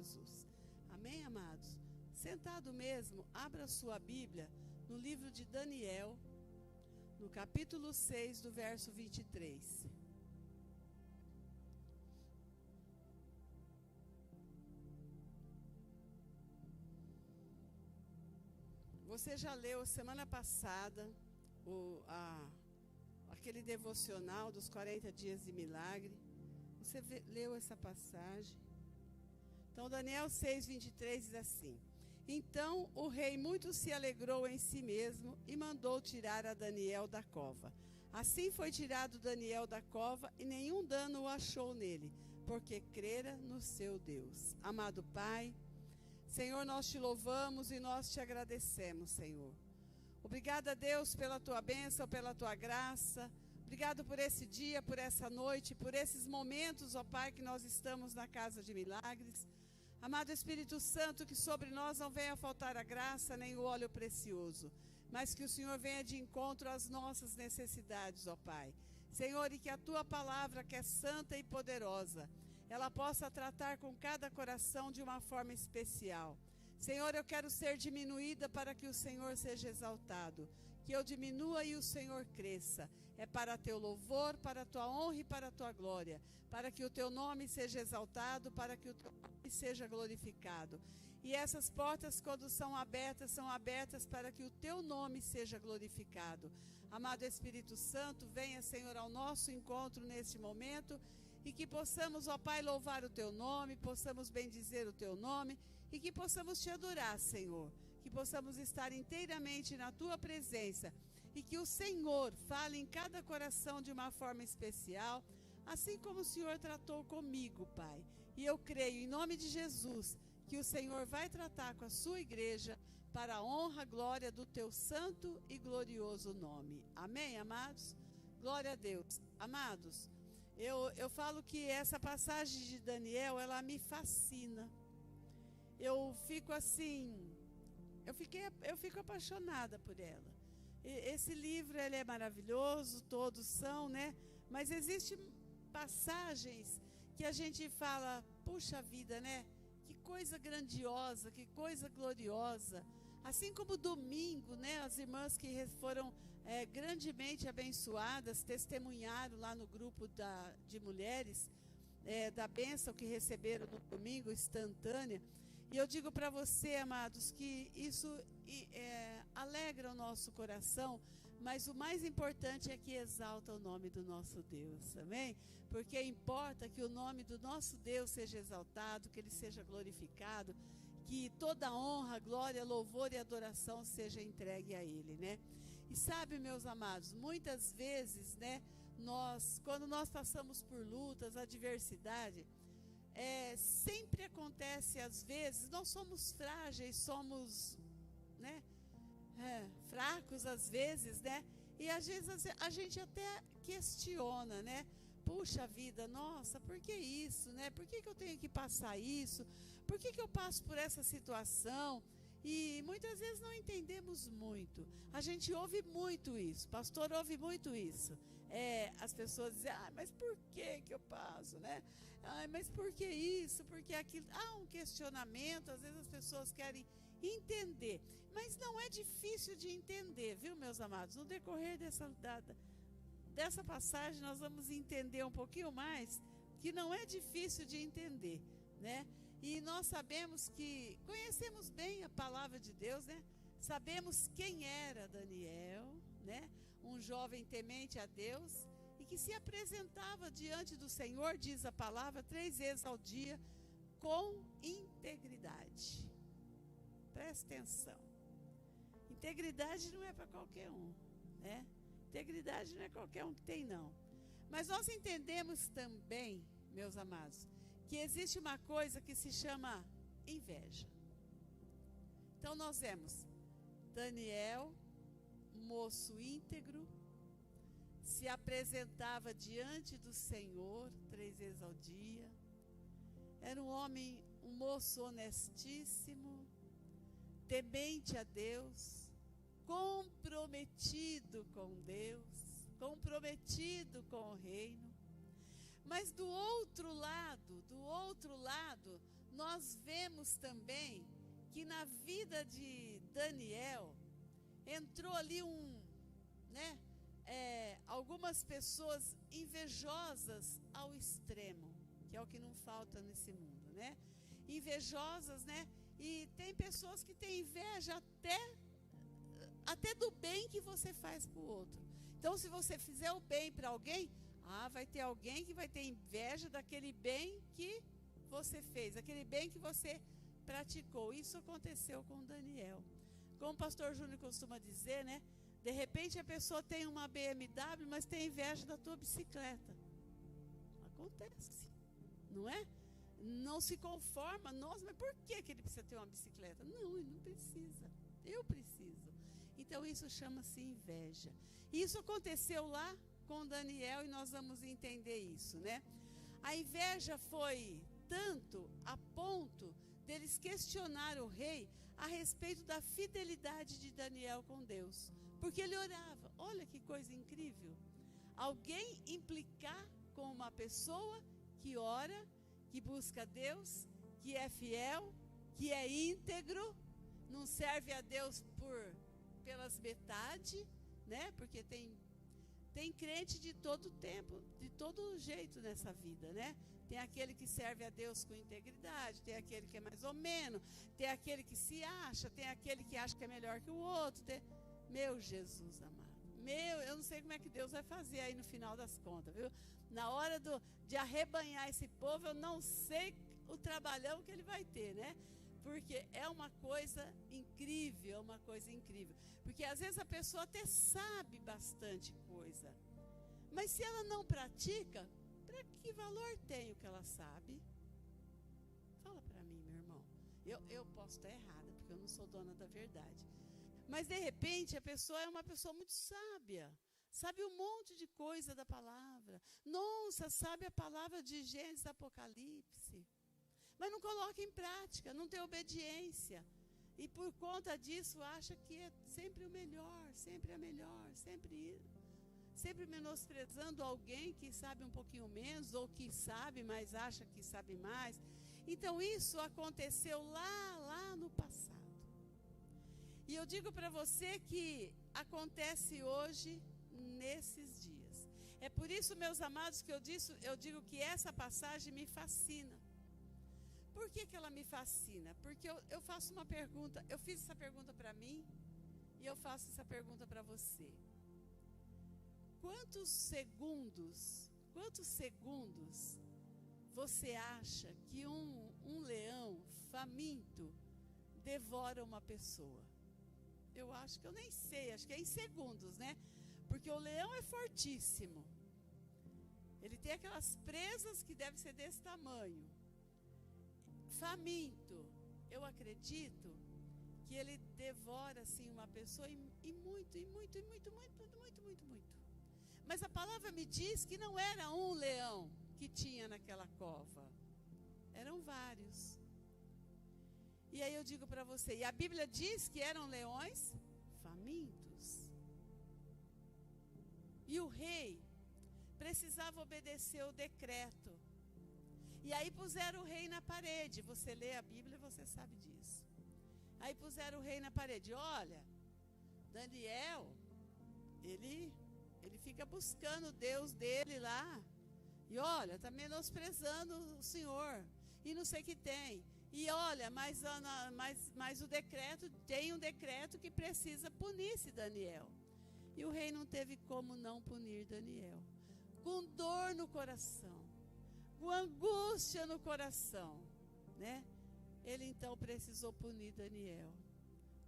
Jesus. Amém, amados? Sentado mesmo, abra sua Bíblia no livro de Daniel, no capítulo 6, do verso 23. Você já leu semana passada aquele devocional dos 40 dias de milagre? Você leu essa passagem? Então, Daniel 6, 23 diz assim: Então o rei muito se alegrou em si mesmo e mandou tirar a Daniel da cova. Assim foi tirado Daniel da cova e nenhum dano o achou nele, porque crera no seu Deus. Amado Pai, Senhor, nós te louvamos e nós te agradecemos, Senhor. Obrigada, Deus, pela tua bênção, pela tua graça. Obrigado por esse dia, por essa noite, por esses momentos, ó Pai, que nós estamos na casa de milagres. Amado Espírito Santo, que sobre nós não venha faltar a graça nem o óleo precioso, mas que o Senhor venha de encontro às nossas necessidades, ó Pai. Senhor, e que a tua palavra, que é santa e poderosa, ela possa tratar com cada coração de uma forma especial. Senhor, eu quero ser diminuída para que o Senhor seja exaltado. Que eu diminua e o Senhor cresça. É para teu louvor, para a tua honra e para a tua glória. Para que o teu nome seja exaltado, para que o teu nome seja glorificado. E essas portas, quando são abertas para que o teu nome seja glorificado. Amado Espírito Santo, venha, Senhor, ao nosso encontro neste momento. E que possamos, ó Pai, louvar o teu nome, possamos bendizer o teu nome e que possamos te adorar, Senhor. Que possamos estar inteiramente na tua presença e que o Senhor fale em cada coração de uma forma especial, assim como o Senhor tratou comigo, Pai. E eu creio, em nome de Jesus, que o Senhor vai tratar com a sua igreja para a honra e glória do teu santo e glorioso nome. Amém, amados? Glória a Deus. Amados, eu falo que essa passagem de Daniel, ela me fascina. Eu fico assim, eu fico apaixonada por ela. Esse livro, ele é maravilhoso, todos são, né? Mas existem passagens que a gente fala, puxa vida, né? Que coisa grandiosa, que coisa gloriosa. Assim como domingo, né? As irmãs que foram grandemente abençoadas, testemunharam lá no grupo de mulheres, da bênção que receberam no domingo, instantânea. E eu digo para você, amados, que isso alegra o nosso coração, mas o mais importante é que exalta o nome do nosso Deus, amém? Porque importa que o nome do nosso Deus seja exaltado, que ele seja glorificado, que toda honra, glória, louvor e adoração seja entregue a ele, né? E sabe, meus amados, muitas vezes, né, quando nós passamos por lutas, adversidade, sempre acontece, às vezes, nós somos frágeis, somos, né, fracos às vezes, né, e às vezes a gente até questiona, né, puxa vida, nossa, por que isso, né, por que eu tenho que passar isso, por que eu passo por essa situação? E muitas vezes não entendemos muito. A gente ouve muito isso. Pastor ouve muito isso. As pessoas dizem, mas por que eu passo, né? Mas por que isso, por que aquilo? Há um questionamento, às vezes as pessoas querem entender. Mas não é difícil de entender, viu, meus amados? No decorrer dessa passagem, nós vamos entender um pouquinho mais, que não é difícil de entender, né? E nós conhecemos bem a palavra de Deus, né? Sabemos quem era Daniel, né? Um jovem temente a Deus e que se apresentava diante do Senhor, diz a palavra, 3 vezes ao dia, com integridade. Presta atenção. Integridade não é para qualquer um, né? Integridade não é qualquer um que tem, não. Mas nós entendemos também, meus amados, que existe uma coisa que se chama inveja. Então nós vemos Daniel, moço íntegro, se apresentava diante do Senhor 3 vezes ao dia. Era um moço honestíssimo, temente a Deus, comprometido com Deus, comprometido com o reino. Mas do outro lado, nós vemos também que na vida de Daniel entrou ali algumas pessoas invejosas ao extremo, que é o que não falta nesse mundo, né? Invejosas, né? E tem pessoas que têm inveja até do bem que você faz para o outro. Então, se você fizer o bem para alguém, vai ter alguém que vai ter inveja daquele bem que você fez, aquele bem que você praticou. Isso aconteceu com Daniel. Como o pastor Júnior costuma dizer, né? De repente a pessoa tem uma BMW, mas tem inveja da tua bicicleta. Acontece, não é? Não se conforma. Nossa, mas por que ele precisa ter uma bicicleta? Não, ele não precisa. Eu preciso. Então isso chama-se inveja. Isso aconteceu lá com Daniel e nós vamos entender isso, né? A inveja foi tanto a ponto deles questionar o rei a respeito da fidelidade de Daniel com Deus. Porque ele orava. Olha que coisa incrível. Alguém implicar com uma pessoa que ora, que busca Deus, que é fiel, que é íntegro, não serve a Deus pelas metades, né? Porque tem crente de todo tempo, de todo jeito nessa vida, né? Tem aquele que serve a Deus com integridade, tem aquele que é mais ou menos, tem aquele que se acha, tem aquele que acha que é melhor que o outro. Meu Jesus amado, eu não sei como é que Deus vai fazer aí no final das contas, viu? Na hora de arrebanhar esse povo, eu não sei o trabalhão que ele vai ter, né? Porque é uma coisa incrível, é uma coisa incrível. Porque às vezes a pessoa até sabe bastante coisa, mas se ela não pratica, para que valor tem o que ela sabe? Fala para mim, meu irmão. Eu posso estar errada, porque eu não sou dona da verdade. Mas de repente a pessoa é uma pessoa muito sábia, sabe um monte de coisa da palavra. Nossa, sabe a palavra de Gênesis, Apocalipse. Mas não coloca em prática, não tem obediência. E por conta disso acha que é sempre o melhor, sempre a melhor, sempre menosprezando alguém que sabe um pouquinho menos, ou que sabe, mas acha que sabe mais. Então isso aconteceu lá no passado. E eu digo para você que acontece hoje, nesses dias. É por isso, meus amados, que eu digo que essa passagem me fascina. Por que ela me fascina? Porque eu faço uma pergunta, eu fiz essa pergunta para mim, e eu faço essa pergunta para você. Quantos segundos você acha que um leão faminto devora uma pessoa? Eu acho que eu nem sei, acho que é em segundos, né? Porque o leão é fortíssimo. Ele tem aquelas presas que devem ser desse tamanho. Faminto, eu acredito que ele devora assim uma pessoa e muito. Mas a palavra me diz que não era um leão que tinha naquela cova. Eram vários. E aí eu digo para você, e a Bíblia diz que eram leões famintos. E o rei precisava obedecer o decreto. E aí puseram o rei na parede. Você lê a Bíblia e você sabe disso. Aí puseram o rei na parede. Olha, Daniel, ele fica buscando o Deus dele lá. E olha, está menosprezando o Senhor. E não sei o que tem. E olha, mas o decreto, tem um decreto que precisa punir-se Daniel. E o rei não teve como não punir Daniel. Com dor no coração, com angústia no coração, né? Ele então precisou punir Daniel,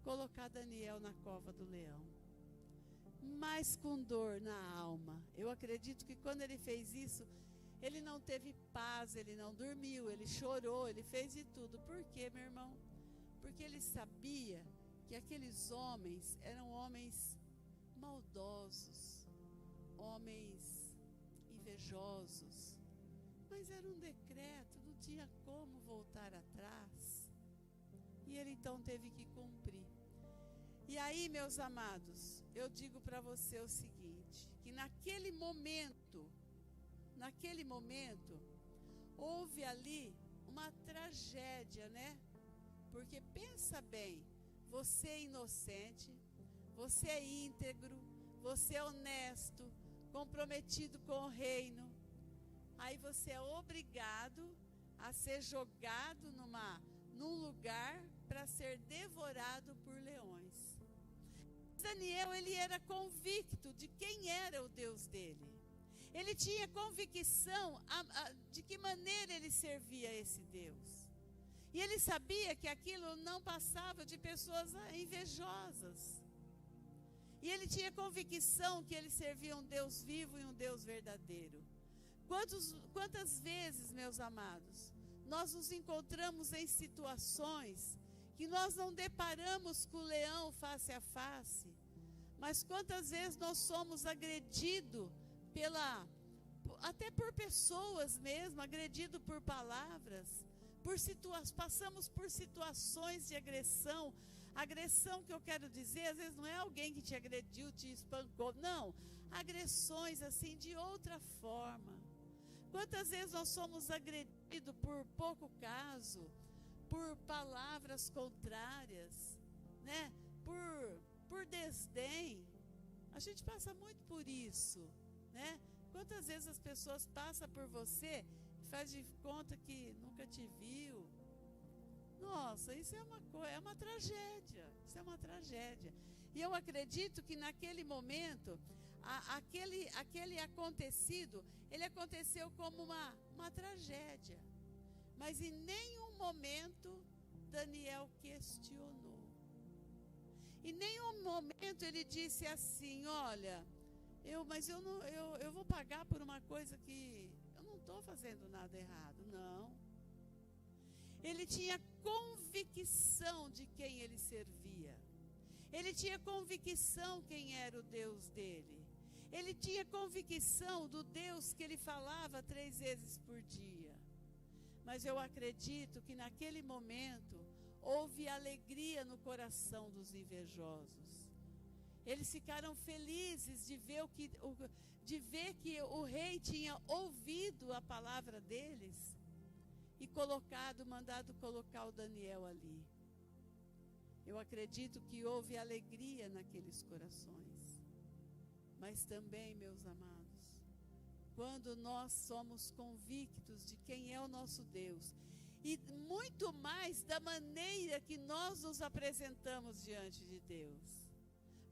colocar Daniel na cova do leão. Mas com dor na alma. Eu acredito que quando ele fez isso, ele não teve paz, ele não dormiu, ele chorou, ele fez de tudo. Por quê, meu irmão? Porque ele sabia que aqueles homens eram homens maldosos, homens invejosos. Mas era um decreto, não tinha como voltar atrás. E ele então teve que cumprir. E aí, meus amados, eu digo para você o seguinte, que naquele momento, houve ali uma tragédia, né? Porque pensa bem, você é inocente, você é íntegro, você é honesto, comprometido com o reino. Aí você é obrigado a ser jogado num lugar para ser devorado por leões. Daniel, ele era convicto de quem era o Deus dele. Ele tinha convicção de que maneira ele servia a esse Deus. E ele sabia que aquilo não passava de pessoas invejosas. E ele tinha convicção que ele servia um Deus vivo e um Deus verdadeiro. Quantas vezes, meus amados, nós nos encontramos em situações que nós não deparamos com o leão face a face, mas quantas vezes nós somos agredidos até por pessoas mesmo, agredidos por palavras, passamos por situações de agressão. Agressão que eu quero dizer, às vezes não é alguém que te agrediu, te espancou, não, agressões assim de outra forma. Quantas vezes nós somos agredidos por pouco caso, por palavras contrárias, né? Por desdém. A gente passa muito por isso, né? Quantas vezes as pessoas passam por você e faz de conta que nunca te viu. Nossa, isso é uma tragédia. Isso é uma tragédia. E eu acredito que naquele momento, aquele acontecido, ele aconteceu como uma tragédia. Mas em nenhum momento Daniel questionou. Em nenhum momento ele disse assim: olha, eu vou pagar por uma coisa que eu não estou fazendo nada errado. Não. Ele tinha convicção de quem ele servia. Ele tinha convicção quem era o Deus dele. Ele tinha convicção do Deus que ele falava 3 vezes por dia. Mas eu acredito que naquele momento houve alegria no coração dos invejosos. Eles ficaram felizes de ver que o rei tinha ouvido a palavra deles e mandado colocar o Daniel ali. Eu acredito que houve alegria naqueles corações. Mas também, meus amados, quando nós somos convictos de quem é o nosso Deus, e muito mais da maneira que nós nos apresentamos diante de Deus.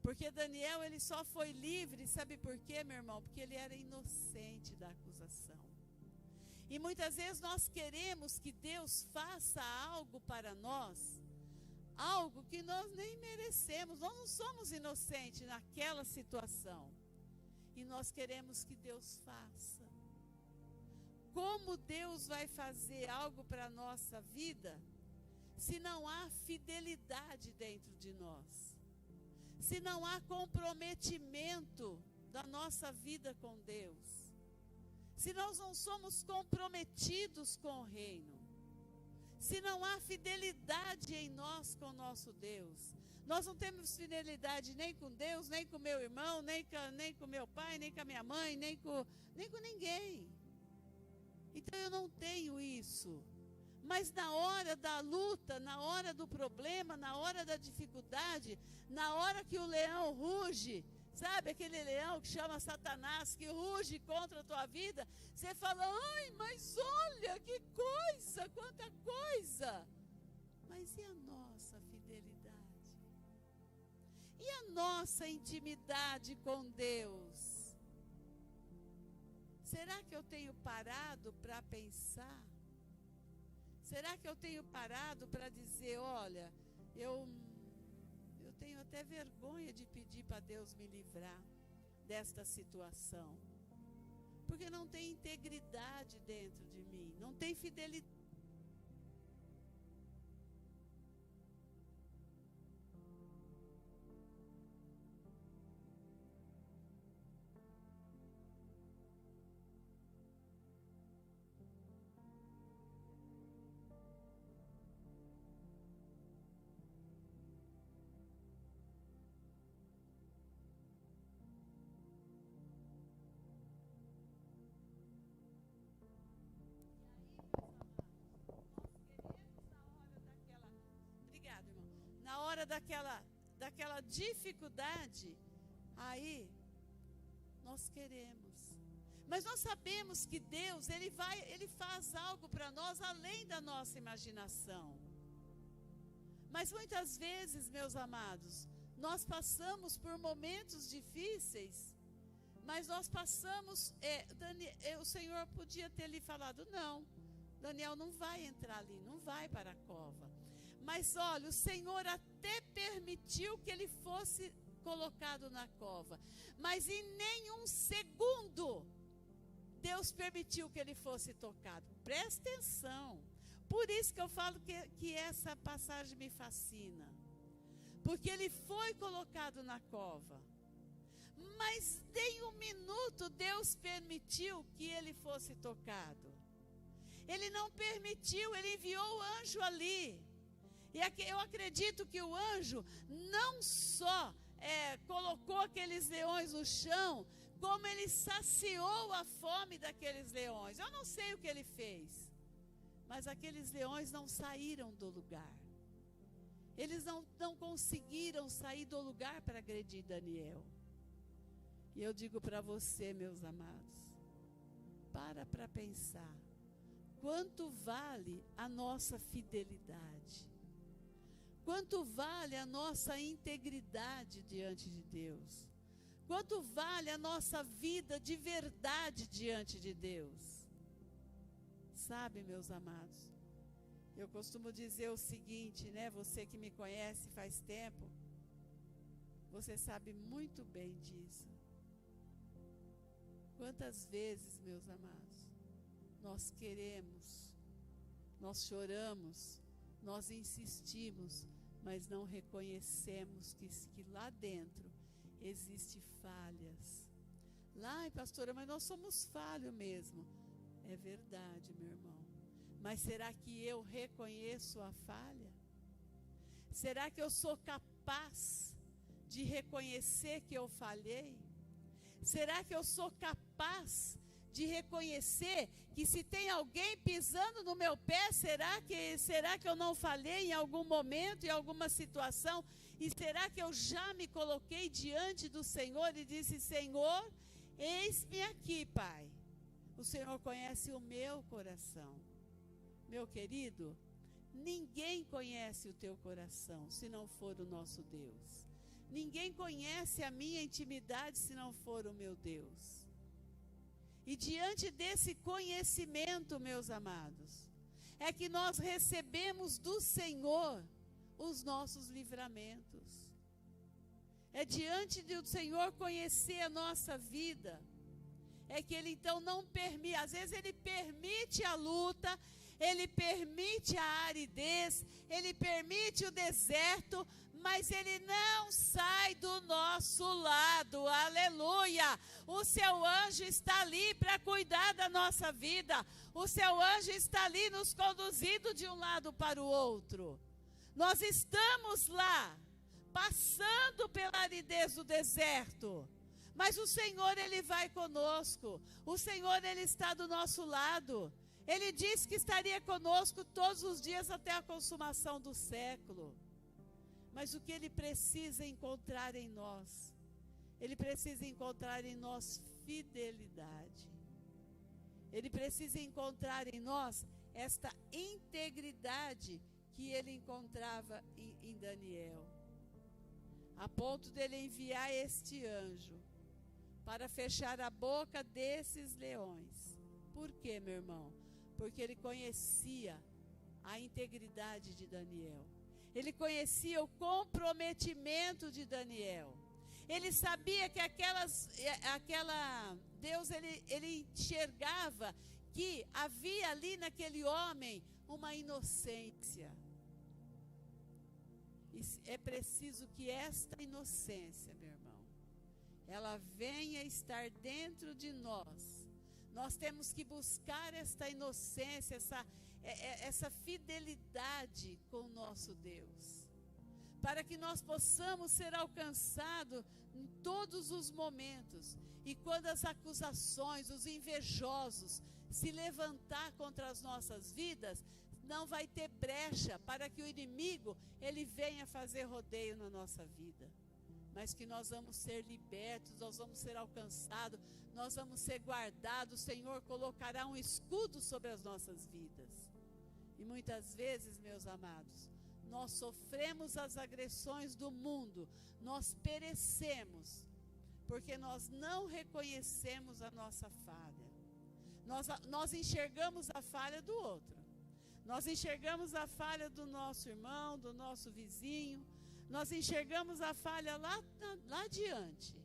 Porque Daniel, ele só foi livre, sabe por quê, meu irmão? Porque ele era inocente da acusação. E muitas vezes nós queremos que Deus faça algo para nós, algo que nós nem merecemos. Nós não somos inocentes naquela situação. E nós queremos que Deus faça. Como Deus vai fazer algo para a nossa vida, se não há fidelidade dentro de nós? Se não há comprometimento da nossa vida com Deus? Se nós não somos comprometidos com o reino? Se não há fidelidade em nós com o nosso Deus? Nós não temos fidelidade nem com Deus, nem com meu irmão, nem com meu pai, nem com a minha mãe, nem com ninguém. Então eu não tenho isso. Mas na hora da luta, na hora do problema, na hora da dificuldade, na hora que o leão ruge, sabe aquele leão que chama Satanás, que ruge contra a tua vida, você fala: ai, mas olha que coisa, quanta coisa. Mas e a nossa fidelidade? E a nossa intimidade com Deus? Será que eu tenho parado para pensar? Será que eu tenho parado para dizer: olha, eu tenho até vergonha de pedir para Deus me livrar desta situação, porque não tem integridade dentro de mim, não tem fidelidade. hora daquela dificuldade, aí nós queremos. Mas nós sabemos que Deus, Ele faz algo para nós além da nossa imaginação. Mas muitas vezes, meus amados, nós passamos por momentos difíceis, mas nós passamos, o Senhor podia ter lhe falado, não, Daniel não vai entrar ali, não vai para a cova. Mas olha, o Senhor até permitiu que ele fosse colocado na cova, mas em nenhum segundo Deus permitiu que ele fosse tocado. Presta atenção. Por isso que eu falo que essa passagem me fascina. Porque ele foi colocado na cova. Mas nem um minuto Deus permitiu que ele fosse tocado. Ele não permitiu, ele enviou o anjo ali. E eu acredito que o anjo não só colocou aqueles leões no chão, como ele saciou a fome daqueles leões. Eu não sei o que ele fez, mas aqueles leões não saíram do lugar. Eles não conseguiram sair do lugar para agredir Daniel. E eu digo para você, meus amados, para pensar, quanto vale a nossa fidelidade? Quanto vale a nossa integridade diante de Deus? Quanto vale a nossa vida de verdade diante de Deus? Sabe, meus amados, eu costumo dizer o seguinte, né? Você que me conhece faz tempo, você sabe muito bem disso. Quantas vezes, meus amados, nós queremos, nós choramos, nós insistimos, mas não reconhecemos que lá dentro existem falhas. Lá, pastora, mas nós somos falhos mesmo. É verdade, meu irmão. Mas será que eu reconheço a falha? Será que eu sou capaz de reconhecer que eu falhei? Será que eu sou capaz de reconhecer que se tem alguém pisando no meu pé, será que eu não falhei em algum momento, em alguma situação? E será que eu já me coloquei diante do Senhor e disse, Senhor, eis-me aqui, Pai. O Senhor conhece o meu coração. Meu querido, ninguém conhece o teu coração se não for o nosso Deus. Ninguém conhece a minha intimidade se não for o meu Deus. E diante desse conhecimento, meus amados, é que nós recebemos do Senhor os nossos livramentos. É diante do Senhor conhecer a nossa vida, é que Ele então não permite, às vezes Ele permite a luta, Ele permite a aridez, Ele permite o deserto, mas Ele não sai do nosso lado, aleluia. O seu anjo está ali para cuidar da nossa vida, o seu anjo está ali nos conduzindo de um lado para o outro. Nós estamos lá, passando pela aridez do deserto, mas o Senhor, Ele vai conosco, o Senhor, Ele está do nosso lado. Ele disse que estaria conosco todos os dias até a consumação do século. Mas o que Ele precisa encontrar em nós? Ele precisa encontrar em nós fidelidade. Ele precisa encontrar em nós esta integridade que Ele encontrava em Daniel. A ponto dele enviar este anjo para fechar a boca desses leões. Por quê, meu irmão? Porque ele conhecia a integridade de Daniel. Ele conhecia o comprometimento de Daniel. Ele sabia que Deus, ele enxergava que havia ali naquele homem uma inocência. E é preciso que esta inocência, meu irmão, ela venha estar dentro de nós. Nós temos que buscar esta inocência, essa fidelidade com o nosso Deus, para que nós possamos ser alcançados em todos os momentos. E quando as acusações, os invejosos se levantar contra as nossas vidas, não vai ter brecha para que o inimigo, ele venha fazer rodeio na nossa vida. Mas que nós vamos ser libertos, nós vamos ser alcançados, nós vamos ser guardados. O Senhor colocará um escudo sobre as nossas vidas. E muitas vezes, meus amados, nós sofremos as agressões do mundo, nós perecemos, porque nós não reconhecemos a nossa falha. Nós enxergamos a falha do outro, nós enxergamos a falha do nosso irmão, do nosso vizinho, nós enxergamos a falha lá adiante,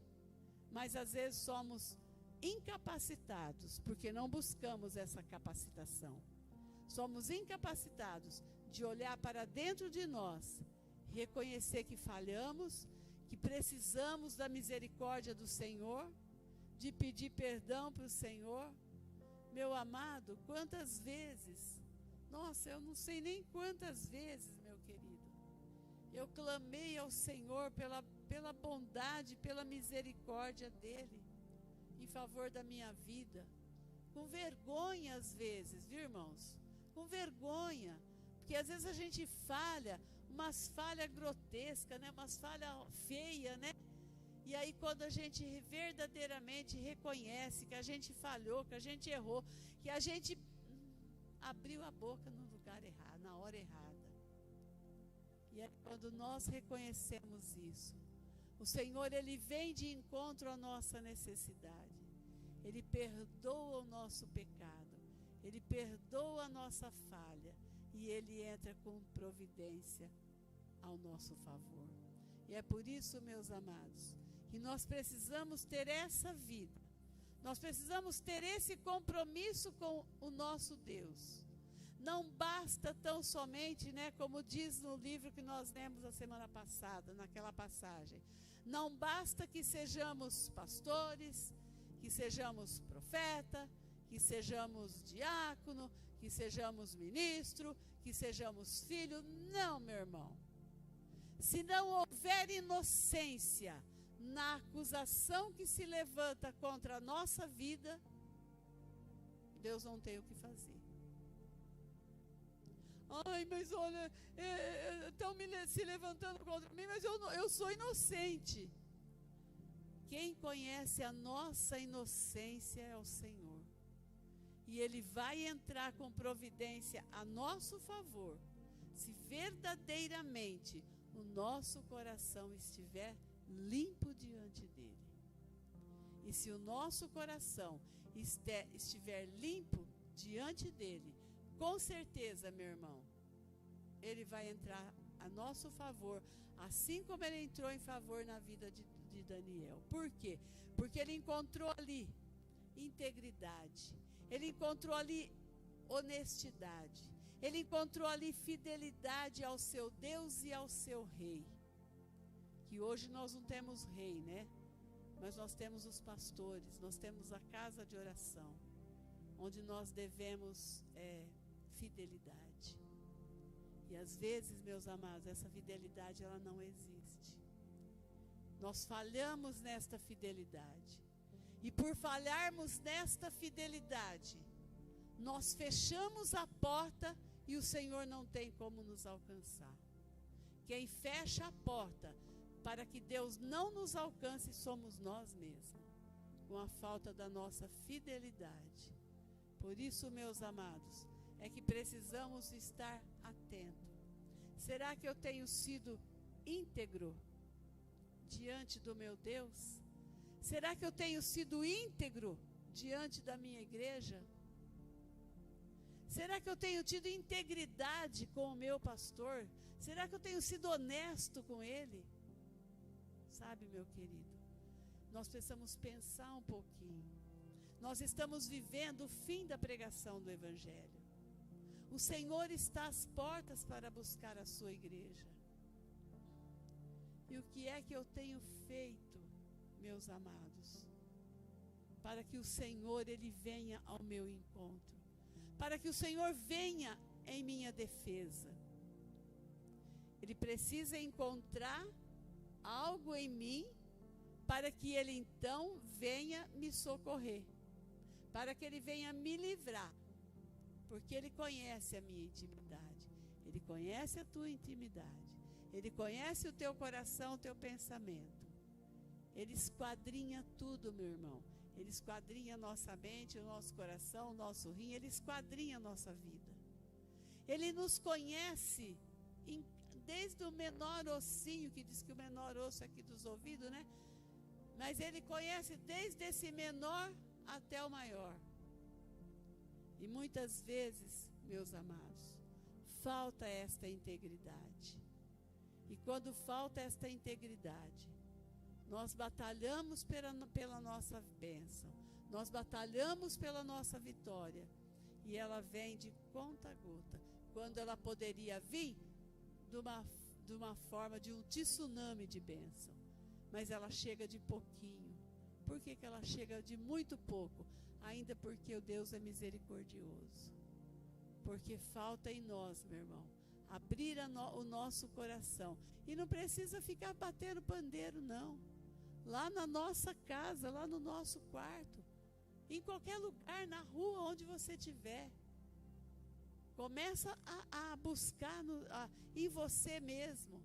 mas às vezes somos incapacitados, porque não buscamos essa capacitação. Somos incapacitados de olhar para dentro de nós, reconhecer que falhamos, que precisamos da misericórdia do Senhor, de pedir perdão para o Senhor. Meu amado, quantas vezes, nossa, eu não sei nem quantas vezes, meu querido, eu clamei ao Senhor pela bondade, pela misericórdia dEle, em favor da minha vida, com vergonha às vezes, viu, irmãos? Com vergonha, porque às vezes a gente falha, umas falhas grotescas, né? Umas falhas feias, né? E aí quando a gente verdadeiramente reconhece que a gente falhou, que a gente errou, que a gente abriu a boca no lugar errado, na hora errada. E é quando nós reconhecemos isso, o Senhor, Ele vem de encontro à nossa necessidade. Ele perdoa o nosso pecado, Ele perdoa a nossa falha e Ele entra com providência ao nosso favor. E é por isso, meus amados, que nós precisamos ter essa vida, nós precisamos ter esse compromisso com o nosso Deus. Não basta tão somente, né, como diz no livro que nós lemos a semana passada, naquela passagem, não basta que sejamos pastores, que sejamos profeta, que sejamos diácono, que sejamos ministro, que sejamos filho. Não, meu irmão. Se não houver inocência na acusação que se levanta contra a nossa vida, Deus não tem o que fazer. Ai, mas olha, estão se levantando contra mim, mas eu sou inocente. Quem conhece a nossa inocência é o Senhor. E Ele vai entrar com providência a nosso favor, se verdadeiramente o nosso coração estiver limpo diante dEle. E se o nosso coração estiver limpo diante dEle, com certeza, meu irmão, Ele vai entrar a nosso favor, assim como Ele entrou em favor na vida de Daniel. Por quê? Porque ele encontrou ali integridade, ele encontrou ali honestidade, ele encontrou ali fidelidade ao seu Deus e ao seu rei. Que hoje nós não temos rei, né? Mas nós temos os pastores, nós temos a casa de oração, onde nós devemos fidelidade. E às vezes, meus amados, essa fidelidade ela não existe. Nós falhamos nesta fidelidade. E por falharmos nesta fidelidade, nós fechamos a porta e o Senhor não tem como nos alcançar. Quem fecha a porta para que Deus não nos alcance somos nós mesmos, com a falta da nossa fidelidade. Por isso, meus amados, é que precisamos estar atentos. Será que eu tenho sido íntegro diante do meu Deus? Será que eu tenho sido íntegro diante da minha igreja? Será que eu tenho tido integridade com o meu pastor? Será que eu tenho sido honesto com ele? Sabe, meu querido, nós precisamos pensar um pouquinho. Nós estamos vivendo o fim da pregação do Evangelho. O Senhor está às portas para buscar a sua igreja. E o que é que eu tenho feito, meus amados, para que o Senhor, Ele venha ao meu encontro, para que o Senhor venha em minha defesa? Ele precisa encontrar algo em mim, para que Ele então venha me socorrer, para que Ele venha me livrar. porque Ele conhece a minha intimidade, Ele conhece a tua intimidade, Ele conhece o teu coração, o teu pensamento. Ele esquadrinha tudo, meu irmão. Ele esquadrinha a nossa mente, o nosso coração, o nosso rim, Ele esquadrinha a nossa vida. Ele nos conhece desde o menor ossinho, que diz que o menor osso é aqui dos ouvidos, né? Mas Ele conhece desde esse menor até o maior. E muitas vezes, meus amados, falta esta integridade. E quando falta esta integridade, nós batalhamos pela nossa bênção, nós batalhamos pela nossa vitória, e ela vem de conta-gota, quando ela poderia vir de uma forma de um tsunami de bênção, mas ela chega de pouquinho. Por que ela chega de muito pouco? Ainda porque o Deus é misericordioso, porque falta em nós, meu irmão, abrir o nosso coração, e não precisa ficar batendo pandeiro, não. Lá na nossa casa, lá no nosso quarto, em qualquer lugar, na rua, onde você estiver, começa a buscar em você mesmo,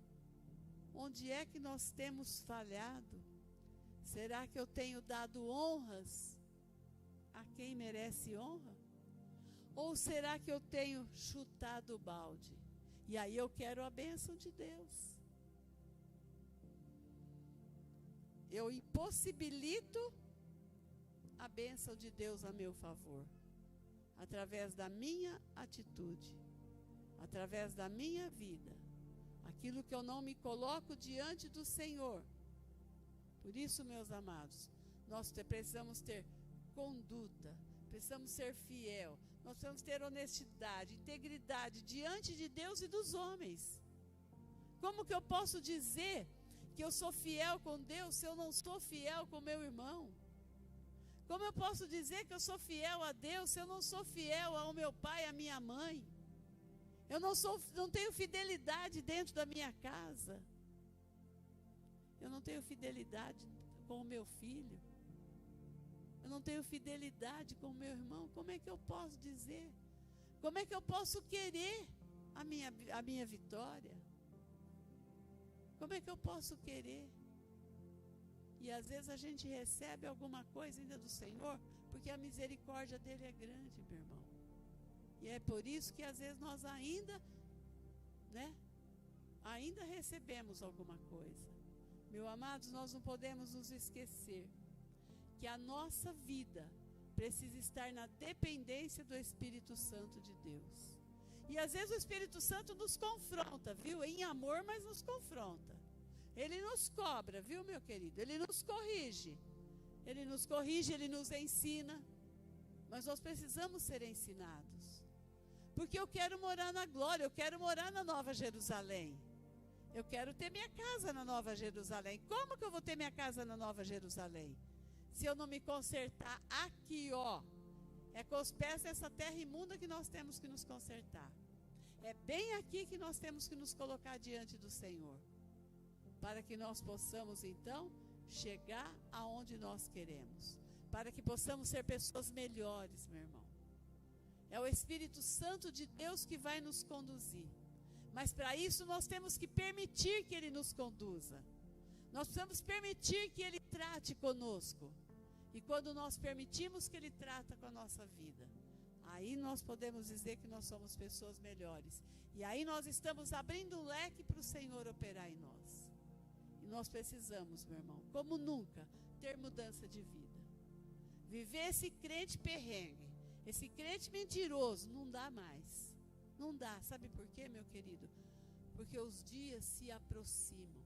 onde é que nós temos falhado. Será que eu tenho dado honras a quem merece honra? Ou será que eu tenho chutado o balde? E aí eu quero a bênção de Deus. Eu impossibilito a bênção de Deus a meu favor, através da minha atitude, através da minha vida, aquilo que eu não me coloco diante do Senhor. Por isso, meus amados, nós precisamos ter conduta, precisamos ser fiel, nós precisamos ter honestidade, integridade diante de Deus e dos homens. Como que eu posso dizer que eu sou fiel com Deus se eu não sou fiel com meu irmão? Como eu posso dizer que eu sou fiel a Deus se eu não sou fiel ao meu pai, à minha mãe? Eu não tenho fidelidade dentro da minha casa. Eu não tenho fidelidade com o meu filho. Eu não tenho fidelidade com o meu irmão. Como é que eu posso dizer? Como é que eu posso querer a minha vitória? Como é que eu posso querer? E às vezes a gente recebe alguma coisa ainda do Senhor, porque a misericórdia dele é grande, meu irmão. E é por isso que às vezes nós ainda recebemos alguma coisa. Meus amados, nós não podemos nos esquecer que a nossa vida precisa estar na dependência do Espírito Santo de Deus. E às vezes o Espírito Santo nos confronta, viu? Em amor, mas nos confronta. Ele nos cobra, viu, meu querido? Ele nos corrige. Ele nos corrige, ele nos ensina. Mas nós precisamos ser ensinados. Porque eu quero morar na glória, eu quero morar na Nova Jerusalém. Eu quero ter minha casa na Nova Jerusalém. Como que eu vou ter minha casa na Nova Jerusalém? Se eu não me consertar aqui, ó. É com os pés dessa terra imunda que nós temos que nos consertar. É bem aqui que nós temos que nos colocar diante do Senhor, para que nós possamos então chegar aonde nós queremos, para que possamos ser pessoas melhores, meu irmão. É o Espírito Santo de Deus que vai nos conduzir, mas para isso nós temos que permitir que Ele nos conduza. Nós precisamos permitir que Ele trate conosco. E quando nós permitimos que Ele trata com a nossa vida, aí nós podemos dizer que nós somos pessoas melhores. E aí nós estamos abrindo um leque para o Senhor operar em nós. E nós precisamos, meu irmão, como nunca, ter mudança de vida. Viver esse crente perrengue, esse crente mentiroso, não dá mais. Não dá. Sabe por quê, meu querido? Porque os dias se aproximam.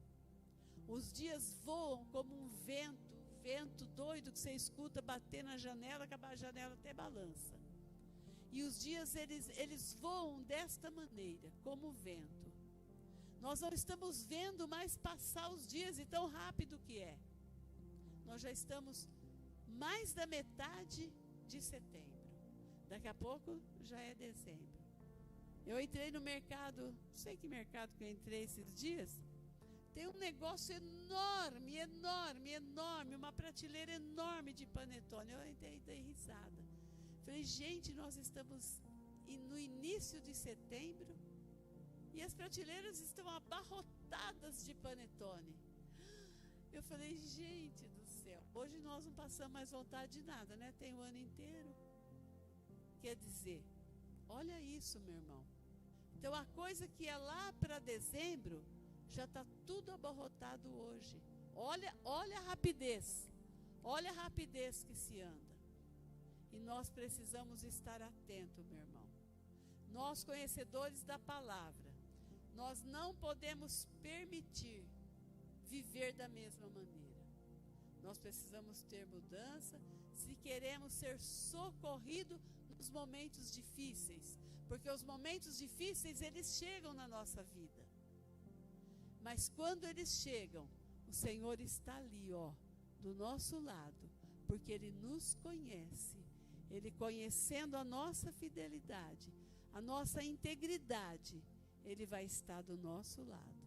Os dias voam como um vento doido que você escuta bater na janela, que a janela até balança. E os dias eles voam desta maneira, como o vento. Nós não estamos vendo mais passar os dias e tão rápido que é. Nós já estamos mais da metade de setembro. Daqui a pouco já é dezembro. Eu entrei no mercado, não sei que mercado que eu entrei esses dias. Tem um negócio enorme, uma prateleira enorme de panetone. Eu entrei, dei risada. Falei, gente, nós estamos no início de setembro e as prateleiras estão abarrotadas de panetone. Eu falei, gente do céu, hoje nós não passamos mais vontade de nada, né? Tem o ano inteiro. Quer dizer, olha isso, meu irmão. Então a coisa que é lá para dezembro, já está tudo abarrotado hoje. Olha a rapidez. Olha a rapidez que se anda. E nós precisamos estar atentos, meu irmão. Nós, conhecedores da palavra, nós não podemos permitir viver da mesma maneira. Nós precisamos ter mudança se queremos ser socorridos nos momentos difíceis. Porque os momentos difíceis, eles chegam na nossa vida. Mas quando eles chegam, o Senhor está ali, do nosso lado, porque Ele nos conhece. Ele, conhecendo a nossa fidelidade, a nossa integridade, Ele vai estar do nosso lado.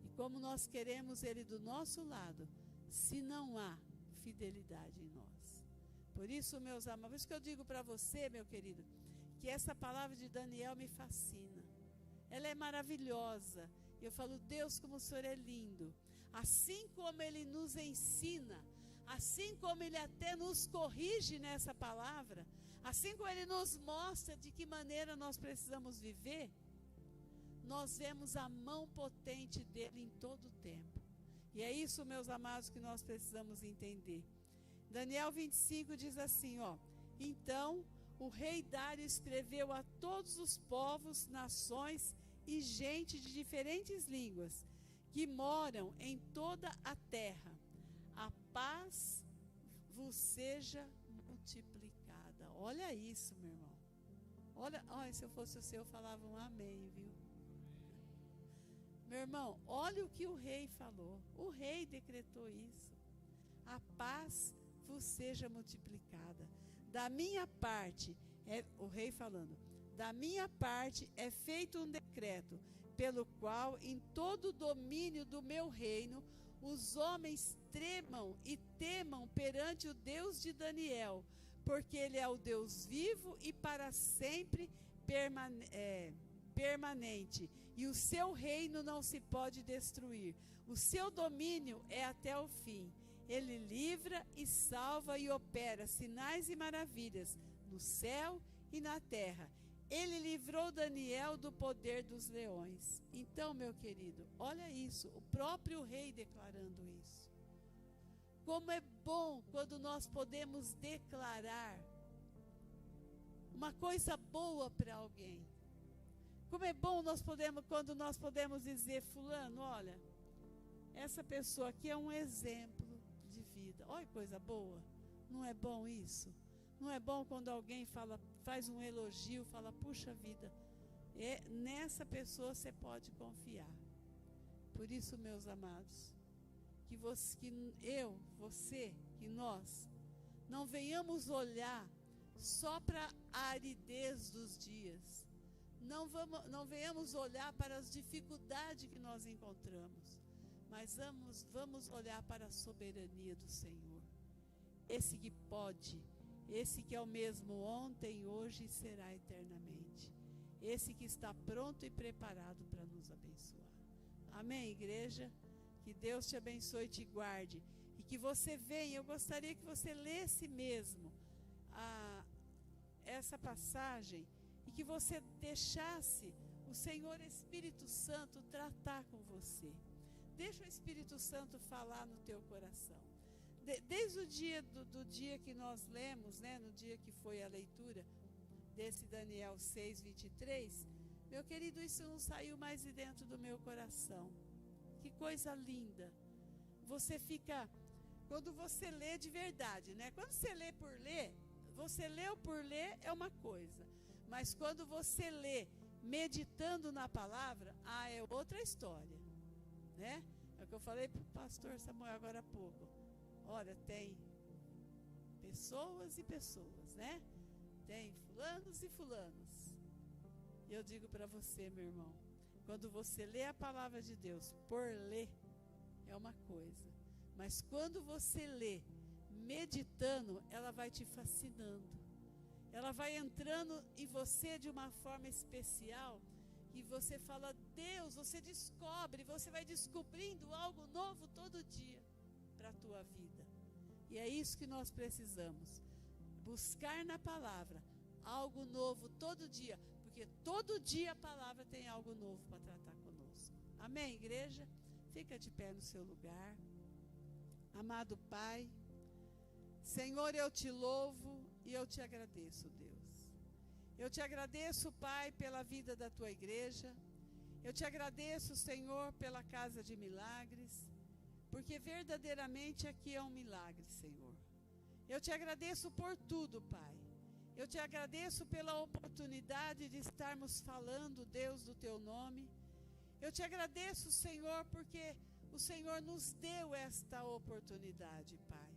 E como nós queremos Ele do nosso lado, se não há fidelidade em nós? Por isso, meus amados, por isso que eu digo para você, meu querido, que essa palavra de Daniel me fascina. Ela é maravilhosa. Eu falo, Deus, como o Senhor é lindo. Assim como Ele nos ensina, assim como Ele até nos corrige nessa palavra, assim como Ele nos mostra de que maneira nós precisamos viver, nós vemos a mão potente dEle em todo o tempo. E é isso, meus amados, que nós precisamos entender. Daniel 25 diz assim, então o rei Dário escreveu a todos os povos, nações e gente de diferentes línguas que moram em toda a terra. A paz vos seja multiplicada. Olha isso, meu irmão. Olha, se eu fosse o seu, eu falava um amém, viu? Meu irmão, olha o que o rei falou. O rei decretou isso. A paz vos seja multiplicada. Da minha parte, o rei falando, da minha parte é feito um decreto, pelo qual em todo o domínio do meu reino, os homens tremam e temam perante o Deus de Daniel, porque Ele é o Deus vivo e para sempre permanente, e o seu reino não se pode destruir, o seu domínio é até o fim. Ele livra e salva e opera sinais e maravilhas no céu e na terra. Ele livrou Daniel do poder dos leões. Então, meu querido, olha isso, o próprio rei declarando isso. Como é bom quando nós podemos declarar uma coisa boa para alguém. Como é bom quando nós podemos dizer, fulano, olha, essa pessoa aqui é um exemplo de vida. Olha que coisa boa. Não é bom isso? Não é bom quando alguém faz um elogio, fala, puxa vida, nessa pessoa você pode confiar. Por isso, meus amados, que nós não venhamos olhar só para a aridez dos dias. Não venhamos olhar para as dificuldades que nós encontramos, mas vamos olhar para a soberania do Senhor. Esse que pode, esse que é o mesmo ontem, hoje e será eternamente. Esse que está pronto e preparado para nos abençoar. Amém, igreja? Que Deus te abençoe e te guarde. E que você venha, eu gostaria que você lesse mesmo essa passagem e que você deixasse o Senhor Espírito Santo tratar com você. Deixa o Espírito Santo falar no teu coração. Desde o dia do dia que nós lemos, né, no dia que foi a leitura desse Daniel 6:23, meu querido, isso não saiu mais de dentro do meu coração. Que coisa linda. Você fica, quando você lê de verdade, né? Quando você lê por ler, você leu por ler é uma coisa, mas quando você lê meditando na palavra, é outra história, né? É o que eu falei para o pastor Samuel agora há pouco. Olha, tem pessoas e pessoas, né? Tem fulanos e fulanos. E eu digo para você, meu irmão, quando você lê a palavra de Deus por ler, é uma coisa. Mas quando você lê meditando, ela vai te fascinando. ela vai entrando em você de uma forma especial, e você fala, Deus, você descobre, você vai descobrindo algo novo todo dia para a tua vida. E é isso que nós precisamos, buscar na palavra algo novo todo dia, porque todo dia a palavra tem algo novo para tratar conosco. Amém, igreja? Fica de pé no seu lugar. Amado Pai, Senhor, eu te louvo e eu te agradeço, Deus. Eu te agradeço, Pai, pela vida da tua igreja. Eu te agradeço, Senhor, pela Casa de Milagres, porque verdadeiramente aqui é um milagre, Senhor. Eu te agradeço por tudo, Pai. Eu te agradeço pela oportunidade de estarmos falando, Deus, do teu nome. Eu te agradeço, Senhor, porque o Senhor nos deu esta oportunidade, Pai.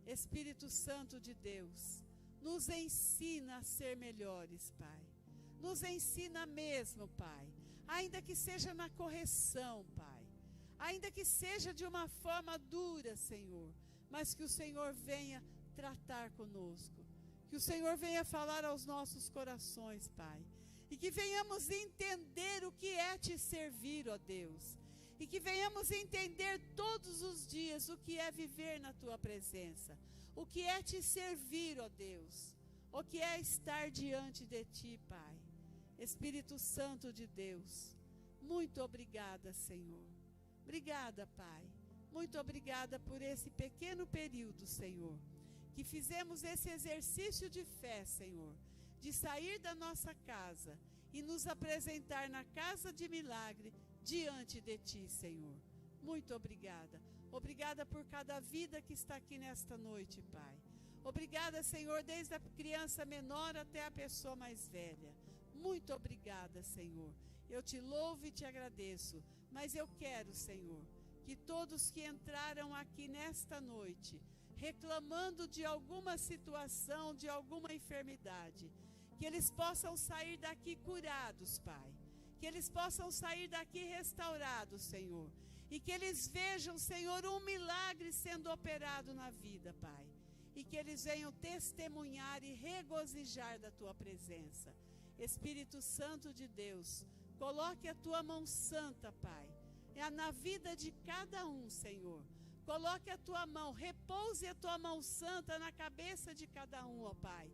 Espírito Santo de Deus, nos ensina a ser melhores, Pai. Nos ensina mesmo, Pai. Ainda que seja na correção, Pai. Ainda que seja de uma forma dura, Senhor. Mas que o Senhor venha tratar conosco. Que o Senhor venha falar aos nossos corações, Pai. E que venhamos entender o que é te servir, ó Deus. E que venhamos entender todos os dias o que é viver na tua presença. O que é te servir, ó Deus. O que é estar diante de ti, Pai. Espírito Santo de Deus, muito obrigada, Senhor. Obrigada, Pai. Muito obrigada por esse pequeno período, Senhor. Que fizemos esse exercício de fé, Senhor. De sair da nossa casa e nos apresentar na casa de milagre diante de ti, Senhor. Muito obrigada. Obrigada por cada vida que está aqui nesta noite, Pai. Obrigada, Senhor, desde a criança menor até a pessoa mais velha. Muito obrigada, Senhor. Eu te louvo e te agradeço. Mas eu quero, Senhor, que todos que entraram aqui nesta noite, reclamando de alguma situação, de alguma enfermidade, que eles possam sair daqui curados, Pai. Que eles possam sair daqui restaurados, Senhor. E que eles vejam, Senhor, um milagre sendo operado na vida, Pai. E que eles venham testemunhar e regozijar da tua presença. Espírito Santo de Deus, coloque a tua mão santa, Pai, na vida de cada um, Senhor. Coloque a tua mão, repouse a tua mão santa na cabeça de cada um, ó Pai,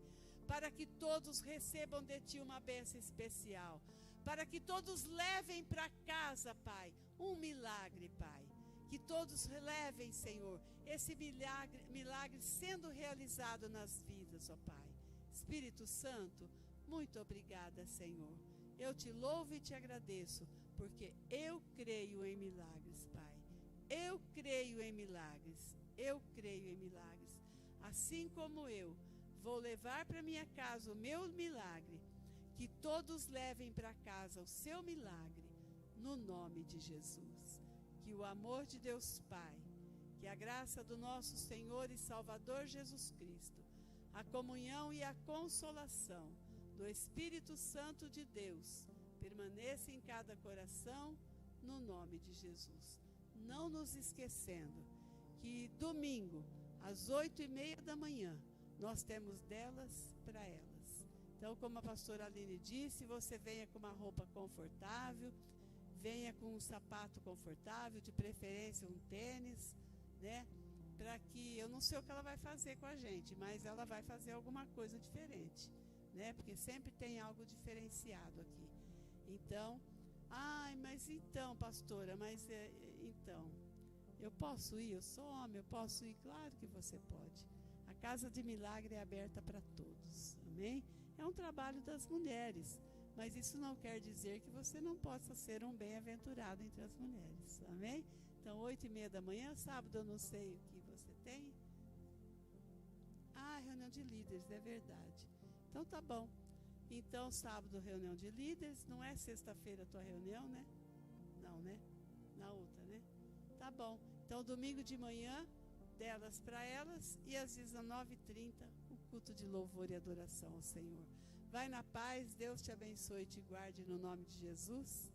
para que todos recebam de ti uma bênção especial, para que todos levem para casa, Pai, um milagre, Pai. Que todos levem, Senhor, esse milagre sendo realizado nas vidas, ó Pai. Espírito Santo, muito obrigada, Senhor. Eu te louvo e te agradeço, porque eu creio em milagres, Pai. Eu creio em milagres. Eu creio em milagres. Assim como eu vou levar para minha casa o meu milagre, que todos levem para casa o seu milagre, no nome de Jesus. Que o amor de Deus Pai, que a graça do nosso Senhor e Salvador Jesus Cristo, a comunhão e a consolação do Espírito Santo de Deus, permaneça em cada coração, no nome de Jesus. Não nos esquecendo que domingo, às 8:30 da manhã, nós temos delas para elas. Então, como a pastora Aline disse, você venha com uma roupa confortável, venha com um sapato confortável, de preferência um tênis, né? Para que, eu não sei o que ela vai fazer com a gente, mas ela vai fazer alguma coisa diferente, né? Porque sempre tem algo diferenciado aqui. Então, mas então, pastora, então, eu posso ir? Eu sou homem, eu posso ir? Claro que você pode. A Casa de Milagre é aberta para todos, amém? É um trabalho das mulheres, mas isso não quer dizer que você não possa ser um bem-aventurado entre as mulheres, amém? Então, 8:30 da manhã, sábado, eu não sei o que você tem. Reunião de líderes, é verdade. Então, tá bom. Então, sábado, reunião de líderes. Não é sexta-feira a tua reunião, né? Não, né? Na outra, né? Tá bom. Então, domingo de manhã, delas para elas. E às 19:30, o culto de louvor e adoração ao Senhor. Vai na paz. Deus te abençoe e te guarde no nome de Jesus.